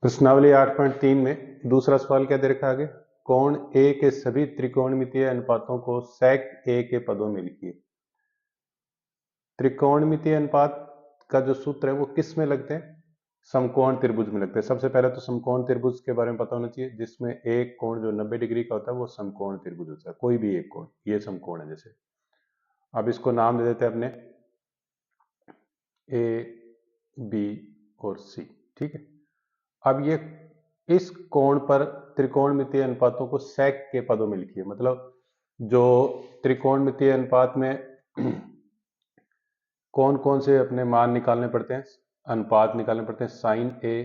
प्रश्नावली 8.3 में दूसरा सवाल क्या दे रखा है आगे। कोण ए के सभी त्रिकोणमितीय अनुपातों को sec ए के पदों में लिखिए। त्रिकोणमितीय अनुपात का जो सूत्र है वो किस में लगते हैं? समकोण त्रिभुज में लगते हैं। सबसे पहले तो समकोण त्रिभुज के बारे में पता होना चाहिए, जिसमें एक कोण जो 90 डिग्री का होता है वो समकोण त्रिभुज होता है। कोई भी एक कोण, ये समकोण है। जैसे अब इसको नाम दे देते हैं अपने ए, बी और सी। ठीक है, अब ये इस कोण पर त्रिकोणमितीय अनुपातों को sec के पदों में लिखिए। मतलब जो त्रिकोणमितीय अनुपात में कौन कौन से अपने मान निकालने पड़ते हैं, अनुपात निकालने पड़ते हैं। साइन ए,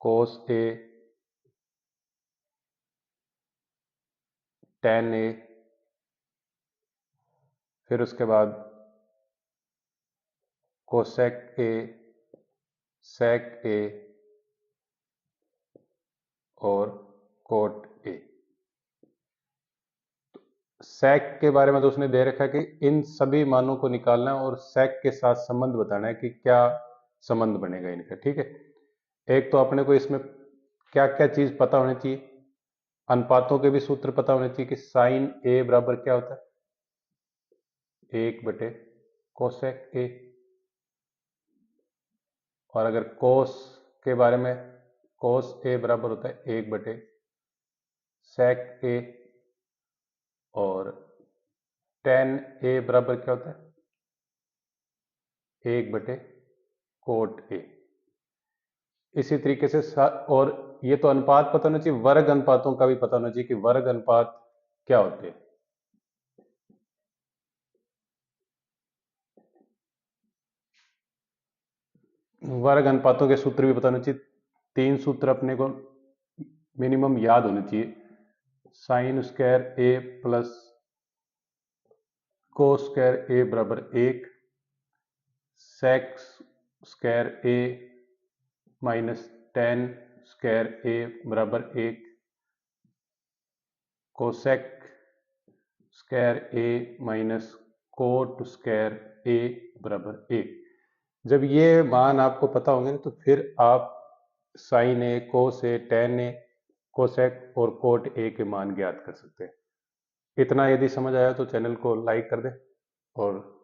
कोस ए, टेन ए, फिर उसके बाद कोसेक ए, सेक ए और कोट ए। सेक के बारे में तो उसने दे रखा है कि इन सभी मानों को निकालना है और सेक के साथ संबंध बताना है कि क्या संबंध बनेगा इनका। ठीक है, एक तो अपने को इसमें क्या क्या चीज पता होनी चाहिए। अनुपातों के भी सूत्र पता होने चाहिए कि साइन ए बराबर क्या होता है, 1 बटे कोसेक ए। और अगर कोस के बारे में, कोस ए बराबर होता है 1 बटे सेक ए। और टेन ए बराबर क्या होता है, 1 बटे कोट ए। इसी तरीके से और ये तो अनुपात पता होना चाहिए, वर्ग अनुपातों का भी पता होना चाहिए कि वर्ग अनुपात क्या होते हैं। वर्ग अनुपातों के सूत्र भी पता होने चाहिए। 3 सूत्र अपने को मिनिमम याद होने चाहिए। साइन स्क्वायर ए प्लस कोस स्क्वायर ए बराबर 1, सेक स्क्वायर ए माइनस टेन स्क्वायर ए बराबर 1, कोसेक स्क्वायर ए माइनस कोट स्क्वायर ए बराबर 1। जब ये मान आपको पता होंगे ना तो फिर आप साइन ए, कोस ए, टेन ए, कोसेक और कोट ए के मान ज्ञात कर सकते हैं। इतना यदि समझ आया तो चैनल को लाइक कर दें और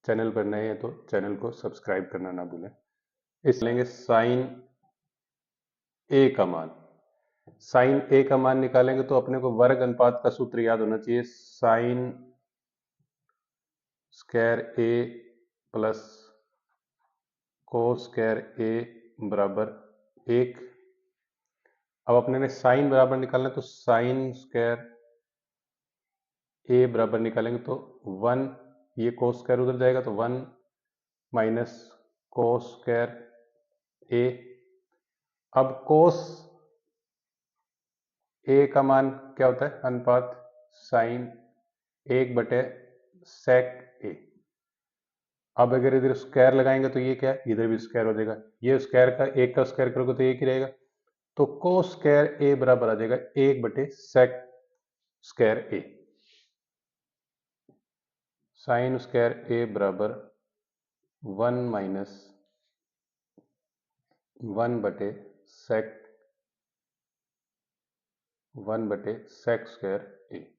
चैनल पर नए हैं तो चैनल को सब्सक्राइब करना ना भूलें। इस लेंगे साइन ए का मान। साइन ए का मान निकालेंगे तो अपने को वर्ग अनुपात का सूत्र याद होना चाहिए। साइन स्क्वायर ए प्लस कोस स्क्वायर ए बराबर 1। अब अपने ने साइन बराबर निकालना है तो साइन स्क्वायर ए बराबर निकालेंगे तो 1, ये कोस स्क्वायर उधर जाएगा तो 1 माइनस कोस स्क्वायर ए। अब कोस ए का मान क्या होता है, अनुपात साइन 1 बटे सेक ए। अब अगर इधर स्क्वायर लगाएंगे तो ये क्या है, इधर भी स्क्वायर हो जाएगा। ये स्क्वायर का एक का स्क्वायर करोगे तो एक ही रहेगा, तो कोस स्क्वायर ए बराबर आ जाएगा 1/सेक स्क्वायर ए। साइन स्क्वायर ए बराबर 1 माइनस 1/सेक 1/सेक स्क्वायर ए।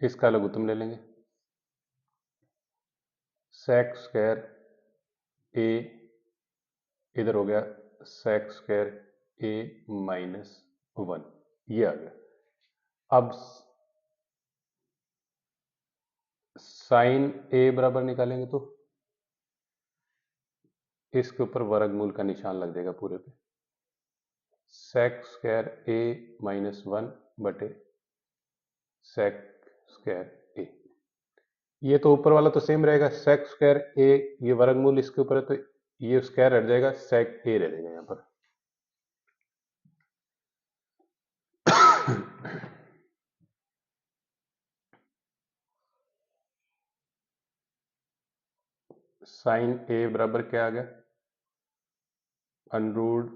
इसका लघुत्तम ले लेंगे, सेक स्क्वायर ए इधर हो गया सेक स्क्वायर ए माइनस 1, ये आ गया। अब साइन ए बराबर निकालेंगे तो इसके ऊपर वर्गमूल का निशान लग जाएगा पूरे पे। सेक स्क्वायर ए माइनस 1/सेक स्क्वायर ए। ये तो ऊपर वाला तो सेम रहेगा, सेक स्क्वायर ए, ये वर्गमूल इसके ऊपर है तो ये स्क्वायर हट जाएगा, सेक ए रह जाएगा यहां पर। साइन ए बराबर क्या आ गया, अनरूट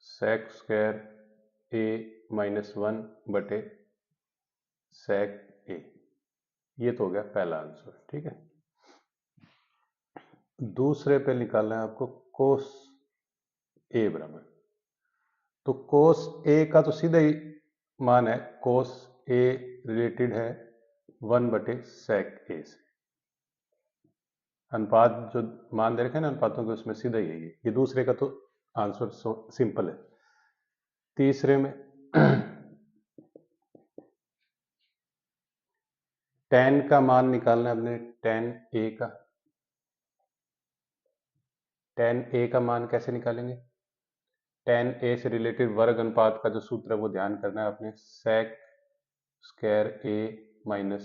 सेक स्क्वायर ए माइनस 1/सेक ए। ये तो हो गया पहला आंसर। ठीक है, दूसरे पे निकालना है आपको कोस ए बराबर, तो कोस ए का तो सीधा ही मान है, कोस ए रिलेटेड है 1/sec ए से। अनुपात जो मान दे रखे हैं ना अनुपातों के, उसमें सीधा यही है। ये दूसरे का तो आंसर सिंपल है। तीसरे में tan का मान निकालना है अपने, tan a का मान कैसे निकालेंगे? tan a से रिलेटेड वर्ग अनुपात का जो सूत्र है वो ध्यान करना है अपने, sec square a minus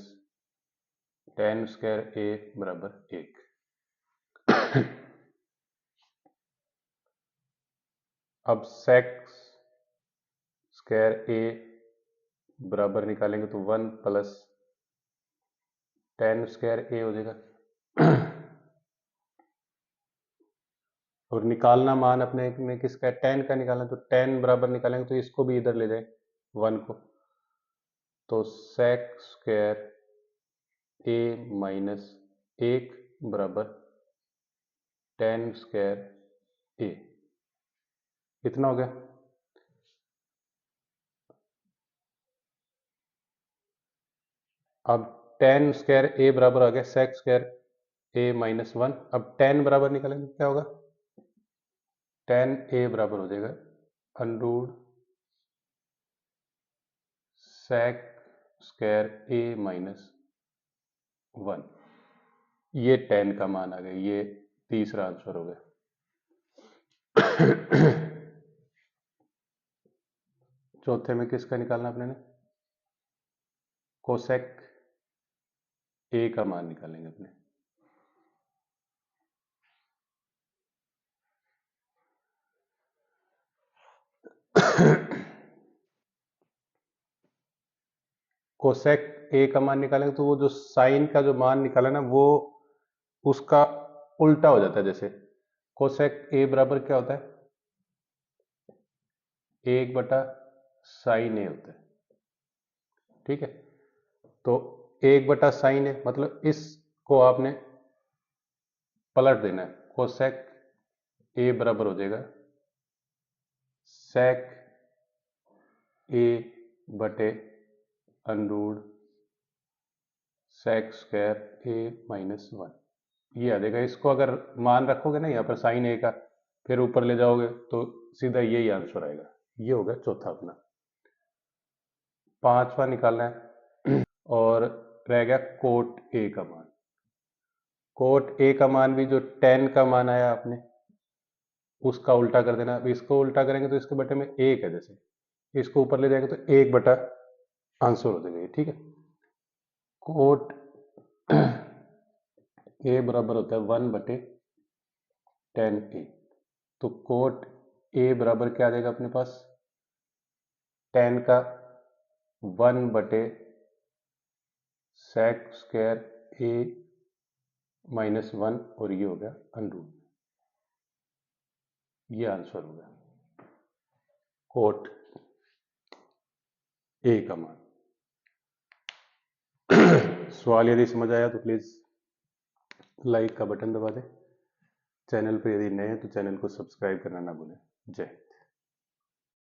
tan square a बराबर 1। अब sec स्क्वायर a बराबर निकालेंगे तो 1 प्लस tan स्क्वायर a हो जाएगा। और निकालना मान अपने में किसका है? tan का निकालना, तो tan बराबर निकालेंगे तो इसको भी इधर ले जाए 1 को, तो sec स्क्वायर a माइनस 1 बराबर tan स्क्वायर a। कितना हो गया? अब tan स्क्वायर a बराबर आ गया sec स्क्वायर a माइनस 1। अब tan बराबर निकालेंगे क्या होगा? tan a बराबर हो जाएगा under root sec square a minus 1। ये tan का मान आ गया, ये तीसरा आंसर हो गया। चौथे में किसका निकालना अपने ने? कोसेक ए का मान निकालेंगे अपने। कोसेक ए का मान निकालेंगे तो वो जो साइन का जो मान निकाला ना, वो उसका उल्टा हो जाता है। जैसे कोसेक ए बराबर क्या होता है? 1/sin ए होता है, ठीक है। तो 1/sin ए मतलब इसको आपने पलट देना है, कोसेक ए बराबर हो जाएगा sec ए बटे अंडररूट sec स्क्वायर ए माइनस 1। ये आ जाएगा। इसको अगर मान रखोगे ना यहाँ पर साइन ए का, फिर ऊपर ले जाओगे तो सीधा यही आंसर आएगा। ये हो गया चौथा अपना। पांचवा निकालना है और रह गया कोट ए का मान। कोट ए का मान भी जो tan का मान आया आपने उसका उल्टा कर देना। अब इसको उल्टा करेंगे तो इसके बटे में 1 है, जैसे इसको ऊपर ले जाएंगे तो 1 बटा आंसर हो जाएगा, ठीक है। कोट ए बराबर होता है 1/tan ए। तो कोट ए बराबर क्या आ जाएगा अपने पास? tan का 1/sec स्क्वायर ए माइनस 1 और ये हो गया अंडररूट। ये आंसर हो गया कोट ए का मान। सवाल यदि समझ आया तो प्लीज लाइक का बटन दबा दें। चैनल पर यदि नए हैं तो चैनल को सब्सक्राइब करना ना भूलें। जय।